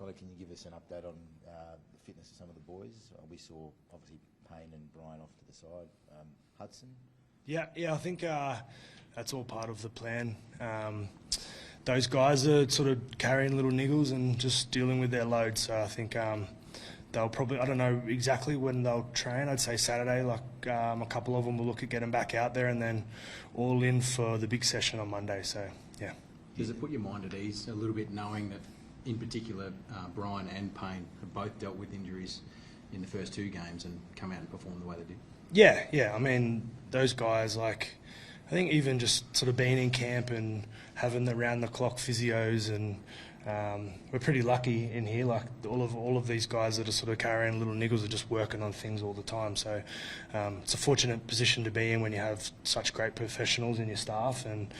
Connor, can you give us an update on the fitness of some of the boys? We saw, obviously, Payne and Brian off to the side. Hudson? Yeah, I think that's all part of the plan. Those guys are sort of carrying little niggles and just dealing with their load. So I think they'll probably, I don't know exactly when they'll train. I'd say Saturday, a couple of them will look at getting back out there and then all in for the big session on Monday. So, yeah. Does it put your mind at ease a little bit knowing that, in particular, Brian and Payne have both dealt with injuries in the first two games and come out and perform the way they did? Yeah. I mean, those guys, I think even just sort of being in camp and having the round-the-clock physios, and we're pretty lucky in here. All of these guys that are sort of carrying little niggles are just working on things all the time. So it's a fortunate position to be in when you have such great professionals in your staff, and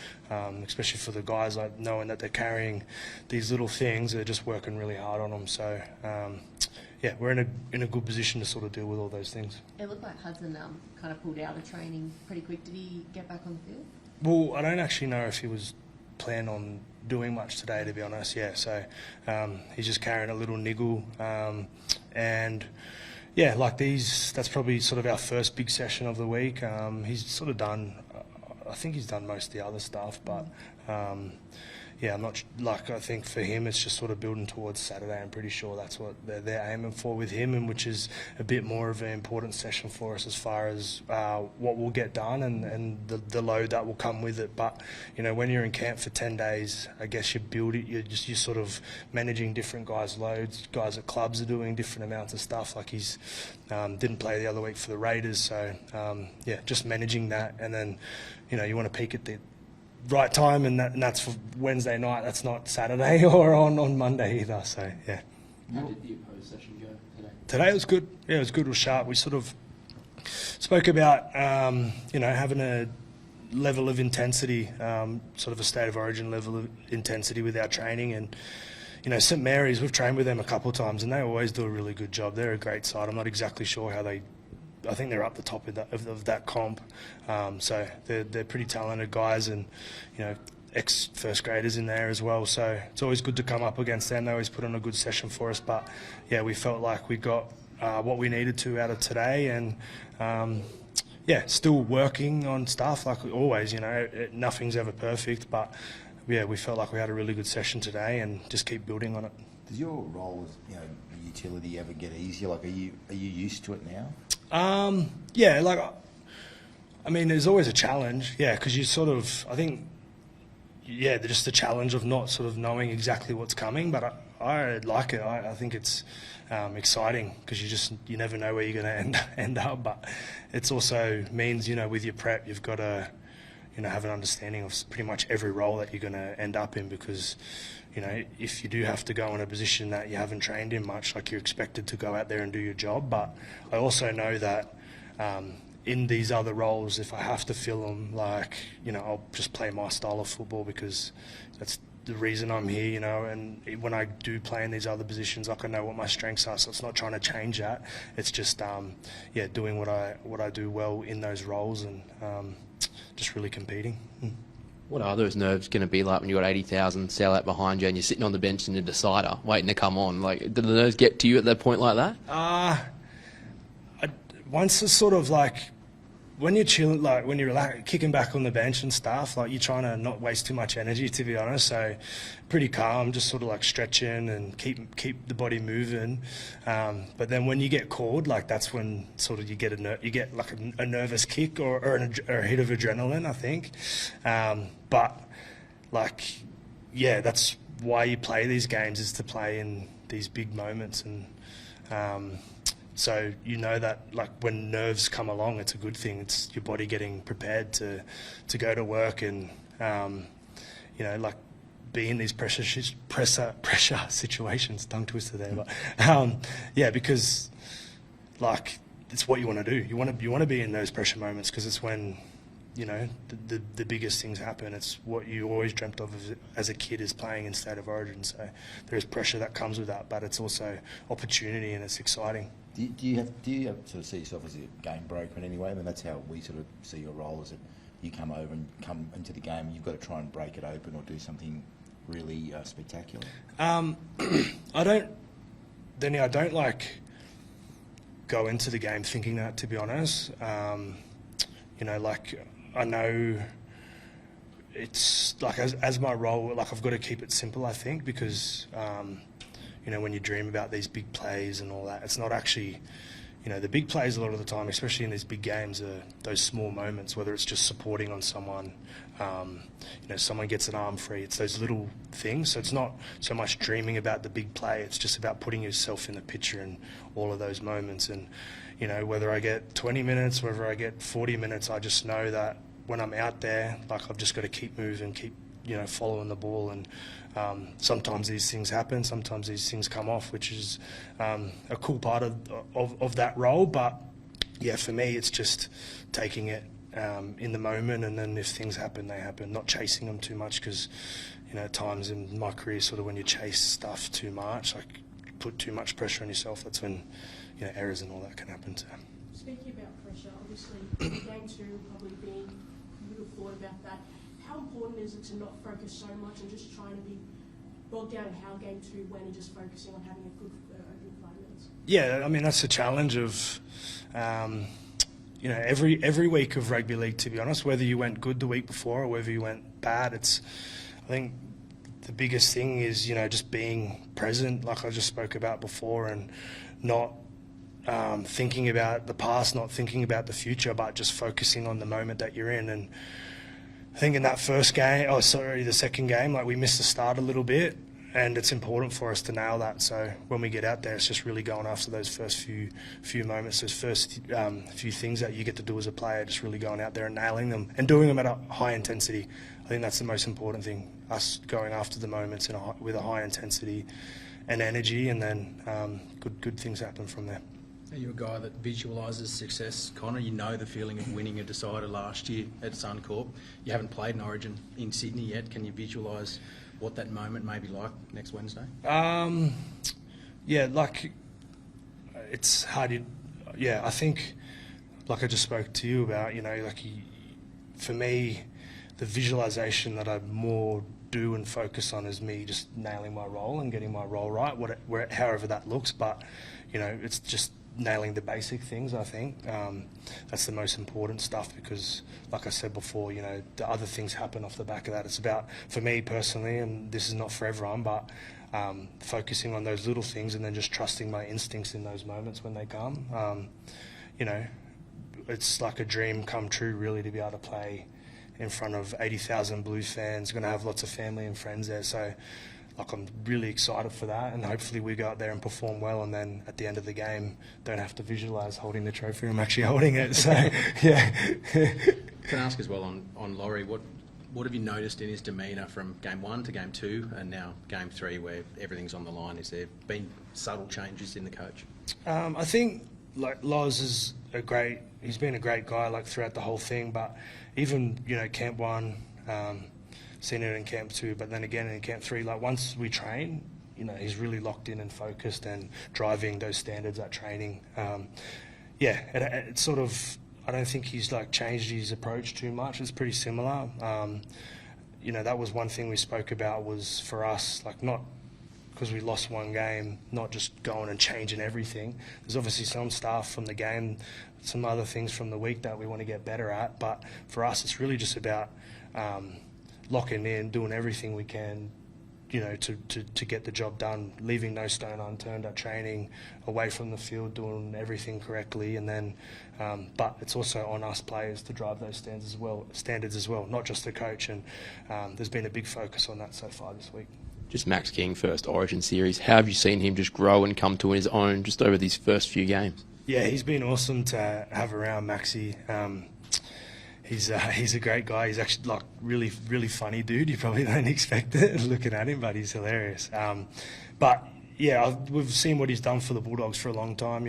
especially for the guys, knowing that they're carrying these little things, they're just working really hard on them. So yeah, we're in a good position to sort of deal with all those things. It looked like Hudson kind of pulled out of training pretty quick. Did he get back on the field? Well, I don't actually know if he was planning on doing much today, to be honest. Yeah, so he's just carrying a little niggle, and yeah, that's probably sort of our first big session of the week. He's sort of done. I think he's done most of the other stuff, but. Yeah, I'm not I think for him it's just sort of building towards Saturday. I'm pretty sure that's what they're aiming for with him, and which is a bit more of an important session for us as far as what will get done and the load that will come with it. But when you're in camp for 10 days, I guess you build it. You're sort of managing different guys' loads. Guys at clubs are doing different amounts of stuff. Like he's didn't play the other week for the Raiders, so yeah, just managing that, and then you want to peak at the right time, and that's for Wednesday night. That's not Saturday or on Monday either. So yeah. How did the opposed session go today? Today it was good. Yeah, it was good. It was sharp. We sort of spoke about having a level of intensity, sort of a state of origin level of intensity with our training, and St Mary's, we've trained with them a couple of times, and they always do a really good job. They're a great side. I'm not exactly sure how they. I think they're up the top of that comp, so they're pretty talented guys, and ex-first graders in there as well. So it's always good to come up against them. They always put on a good session for us. But yeah, we felt like we got what we needed to out of today, and yeah, still working on stuff like always. Nothing's ever perfect, but yeah, we felt like we had a really good session today, and just keep building on it. Does your role as utility ever get easier? Are you used to it now? Yeah, I mean, there's always a challenge, yeah, because you sort of, I think, yeah, just the challenge of not sort of knowing exactly what's coming, but I like it. I think it's exciting because you never know where you're going to end up, but it's also means, with your prep, you've got to, have an understanding of pretty much every role that you're going to end up in, because if you do have to go in a position that you haven't trained in much, you're expected to go out there and do your job. But I also know that in these other roles, if I have to fill them, I'll just play my style of football, because that's the reason I'm here, and when I do play in these other positions, I know what my strengths are, so it's not trying to change that. It's just, doing what I do well in those roles, and just really competing. What are those nerves going to be like when you've got 80,000 sellout behind you and you're sitting on the bench in a decider waiting to come on? Do the nerves get to you at that point like that? Once it's sort of when you're chilling, when you're kicking back on the bench and stuff, you're trying to not waste too much energy, to be honest. So pretty calm, just sort of stretching and keep the body moving. But then when you get called, that's when sort of you get a nervous kick or a hit of adrenaline, I think. But yeah, that's why you play these games, is to play in these big moments, and so that when nerves come along, it's a good thing. It's your body getting prepared to go to work, and be in these pressure situations. Tongue twister there, but yeah, because it's what you want to do. You want to be in those pressure moments, because it's when the biggest things happen. It's what you always dreamt of as a kid, is playing in State of Origin. So there's pressure that comes with that, but it's also opportunity, and it's exciting. Do you have sort of see yourself as a game broker in any way? I mean, that's how we sort of see your role, is that you come over and come into the game and you've got to try and break it open or do something really spectacular? I don't like go into the game thinking that, to be honest. I know it's like as my role, like I've got to keep it simple, I think, because when you dream about these big plays and all that, it's not actually, the big plays a lot of the time, especially in these big games, are those small moments, whether it's just supporting on someone, someone gets an arm free. It's those little things. So it's not so much dreaming about the big play. It's just about putting yourself in the picture and all of those moments. And, whether I get 20 minutes, whether I get 40 minutes, I just know that when I'm out there, like I've just got to keep moving, keep, following the ball. And sometimes these things happen, sometimes these things come off, which is a cool part of that role. But yeah, for me, it's just taking it in the moment, and then if things happen, they happen. Not chasing them too much, because at times in my career, sort of when you chase stuff too much, like put too much pressure on yourself, that's when errors and all that can happen too. Speaking about pressure, obviously game 2 probably being a little thought about that. How important is it to not focus so much and just trying to be bogged down in how game 2 went and just focusing on having a good 5 minutes? Yeah, I mean that's the challenge of every week of rugby league, to be honest, whether you went good the week before or whether you went bad. I think the biggest thing is just being present, like I just spoke about before, and not thinking about the past, not thinking about the future, but just focusing on the moment that you're in. And I think in that the second game, like we missed the start a little bit, and it's important for us to nail that. So when we get out there, it's just really going after those first few moments, those first few things that you get to do as a player, just really going out there and nailing them and doing them at a high intensity. I think that's the most important thing, us going after the moments with a high intensity and energy, and then good things happen from there. Are you a guy that visualises success, Connor? You know the feeling of winning a decider last year at Suncorp. You haven't played in Origin in Sydney yet. Can you visualise what that moment may be like next Wednesday? Yeah, like it's hard. I think, like I just spoke to you about, for me, the visualisation that I more do and focus on is me just nailing my role and getting my role right, however that looks. But, it's just nailing the basic things, I think. That's the most important stuff, because like I said before, the other things happen off the back of that. It's about, for me personally, and this is not for everyone, but focusing on those little things and then just trusting my instincts in those moments when they come. It's like a dream come true, really, to be able to play in front of 80,000 Blues fans. Going to have lots of family and friends there, so I'm really excited for that, and hopefully we go out there and perform well, and then at the end of the game don't have to visualise holding the trophy. I'm actually holding it, so yeah. Can I ask as well on Laurie, what have you noticed in his demeanour from game 1 to game 2 and now game 3, where everything's on the line? Is there been subtle changes in the coach? I think Loz is he's been a great guy throughout the whole thing, but even camp 1, seen it in camp 2, but then again in camp 3, once we train, he's really locked in and focused and driving those standards at training. It's sort of, I don't think he's changed his approach too much. It's pretty similar. That was one thing we spoke about, was for us, not because we lost one game, not just going and changing everything. There's obviously some stuff from the game, some other things from the week that we want to get better at, but for us it's really just about locking in, doing everything we can, to get the job done, leaving no stone unturned at training, away from the field, doing everything correctly, and then, but it's also on us players to drive those standards as well, not just the coach, and there's been a big focus on that so far this week. Just Max King, first Origin series. How have you seen him just grow and come to his own just over these first few games? Yeah, he's been awesome to have around, Maxie. He's a great guy. He's actually really, really funny dude. You probably don't expect it looking at him, but he's hilarious. But yeah, we've seen what he's done for the Bulldogs for a long time.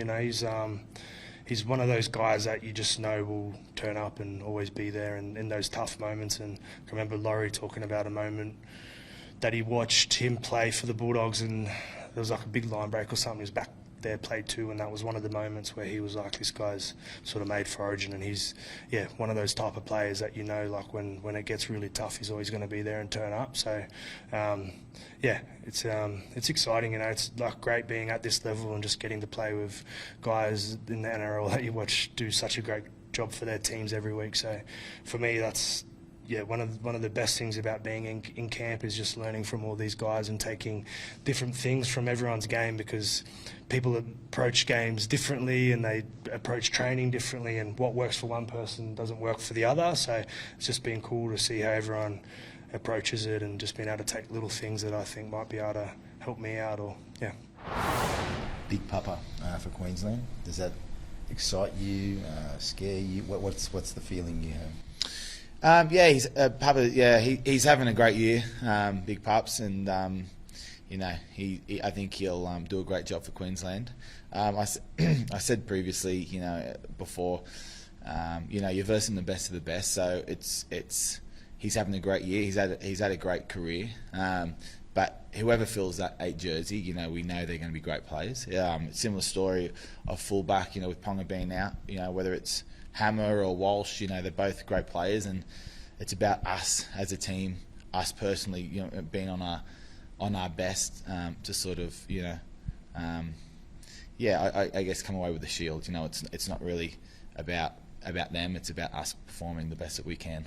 He's one of those guys that you just know will turn up and always be there in those tough moments. And I remember Laurie talking about a moment that he watched him play for the Bulldogs, and there was a big line break or something. He was back there played too, and that was one of the moments where he was like, this guy's sort of made for Origin, and he's one of those type of players that like when it gets really tough, he's always going to be there and turn up. So it's exciting, it's like great being at this level and just getting to play with guys in the NRL that you watch do such a great job for their teams every week. So for me, that's one of the best things about being in camp is just learning from all these guys and taking different things from everyone's game, because people approach games differently and they approach training differently, and what works for one person doesn't work for the other. So it's just been cool to see how everyone approaches it and just being able to take little things that I think might be able to help me out. Big Papa for Queensland. Does that excite you, scare you? What's the feeling you have? He's Papa. Yeah, he's having a great year, Big Pups, and I think he'll do a great job for Queensland. I said previously, before, you're versing the best of the best, so he's having a great year. He's had a great career. But whoever fills that 8 jersey, we know they're going to be great players. Similar story of fullback, with Ponga being out, whether it's Hammer or Walsh, they're both great players, and it's about us as a team, us personally, being on our best to sort of, I guess come away with the shield. It's not really about them; it's about us performing the best that we can.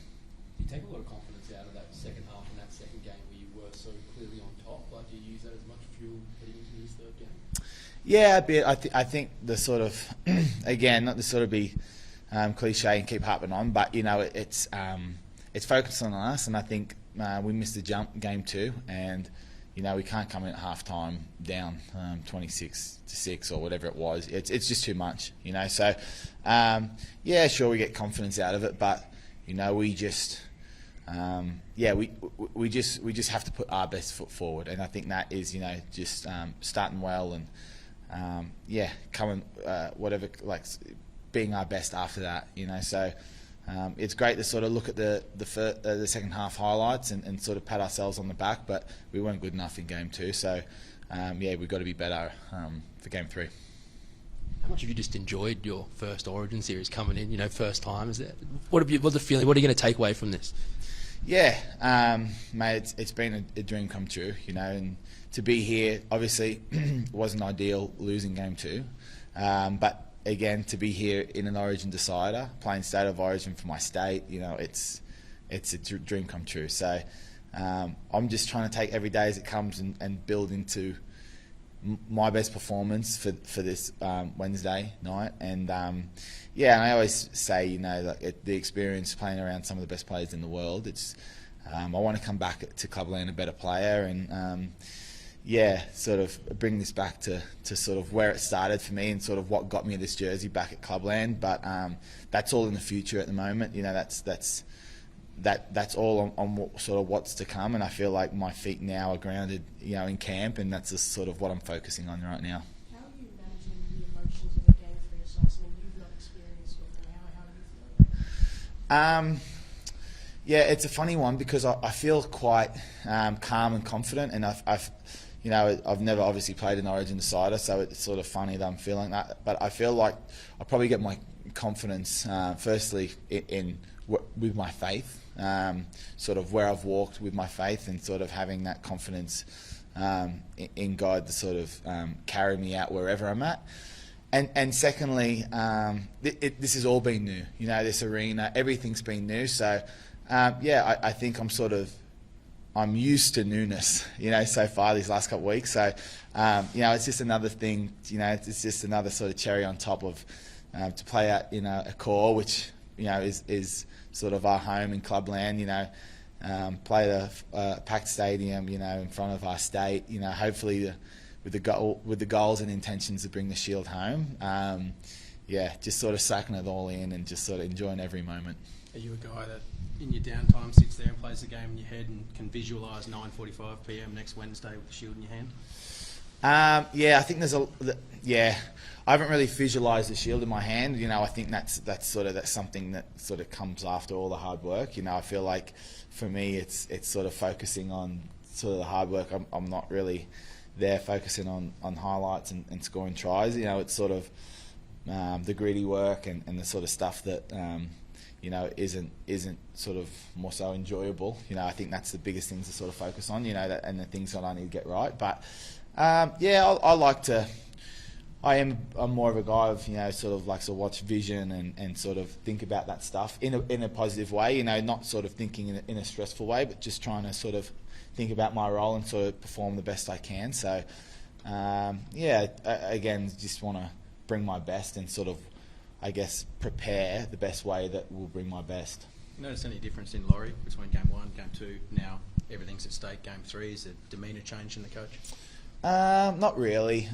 You take a lot of confidence out of that second half and that second game where you were so clearly on top. Like, do you use that as much fuel heading into this third game? Yeah, a bit. I think the sort of again, not to sort of be cliche and keep harping on, but it's focusing on us, and I think we missed the jump game 2, and we can't come in at half time down 26-6 or whatever it was. It's just too much, So sure, we get confidence out of it, but we just we just have to put our best foot forward, and I think that is just starting well and coming whatever, like being our best after that, So it's great to sort of look at the second half highlights and sort of pat ourselves on the back, but we weren't good enough in game 2, so we've got to be better for game 3. How much have you just enjoyed your first Origin series coming in? First time, is it? What's the feeling? What are you going to take away from this? Yeah, mate, it's been a dream come true, and to be here, obviously, wasn't ideal losing game 2, but again, to be here in an Origin decider, playing State of Origin for my state, it's a dream come true. So I'm just trying to take every day as it comes and build into my best performance for this Wednesday night. And and I always say, the experience playing around some of the best players in the world, I want to come back to Clubland a better player, and sort of bring this back to sort of where it started for me and sort of what got me this jersey back at Clubland. But that's all in the future at the moment. That's all on sort of what's to come, and I feel like my feet now are grounded, in camp, and that's just sort of what I'm focusing on right now. How are you managing the emotions of a game for yourself? I mean, you've not experienced before. How do you feel? It's a funny one because I feel quite calm and confident, and I've never obviously played an Origin decider, so it's sort of funny that I'm feeling that. But I feel like I probably get my confidence firstly with my faith, sort of where I've walked with my faith, and sort of having that confidence in God to sort of carry me out wherever I'm at. And secondly, this has all been new. This arena, everything's been new. So I think I'm used to newness, so far these last couple of weeks. So, it's just another thing, it's just another sort of cherry on top of to play at, a core, which, is sort of our home in Clubland, play the packed stadium, in front of our state, hopefully with the goals and intentions to bring the shield home. Just sort of sucking it all in and just sort of enjoying every moment. Are you a guy that in your downtime sits there and plays the game in your head and can visualise 9:45 p.m. next Wednesday with the shield in your hand? I think I haven't really visualised the shield in my hand. I think that's something that sort of comes after all the hard work. I feel like for me it's sort of focusing on sort of the hard work. I'm not really there focusing on highlights and scoring tries. You know, it's sort of the gritty work and the sort of stuff that you know isn't sort of more so enjoyable. You know, I think that's the biggest things to sort of focus on. You know, and the things that I need to get right. But yeah, I like to. I'm more of a guy of, you know, sort of likes to watch vision and sort of think about that stuff in a positive way, you know, not sort of thinking in a stressful way, but just trying to sort of think about my role and sort of perform the best I can. So, yeah, again, just want to bring my best and sort of, I guess, prepare the best way that will bring my best. Notice any difference in Laurie between game 1, game 2, now everything's at stake, game 3? Is the demeanour change in the coach? Not really.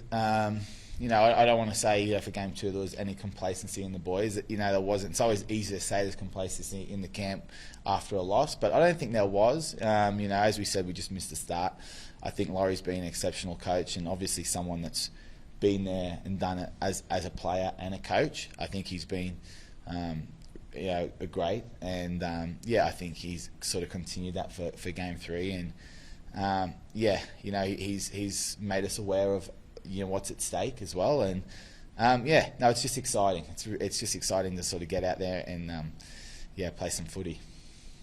You know, I don't want to say, you know, for game 2 there was any complacency in the boys. You know, there wasn't. It's always easy to say there's complacency in the camp after a loss, but I don't think there was. You know, as we said, we just missed the start. I think Laurie's been an exceptional coach and obviously someone that's been there and done it as a player and a coach. I think he's been, you know, great, and yeah, I think he's sort of continued that for game 3, and yeah, you know, he's made us aware of, you know, what's at stake as well, and yeah, no, it's just exciting. It's just exciting to sort of get out there and yeah, play some footy.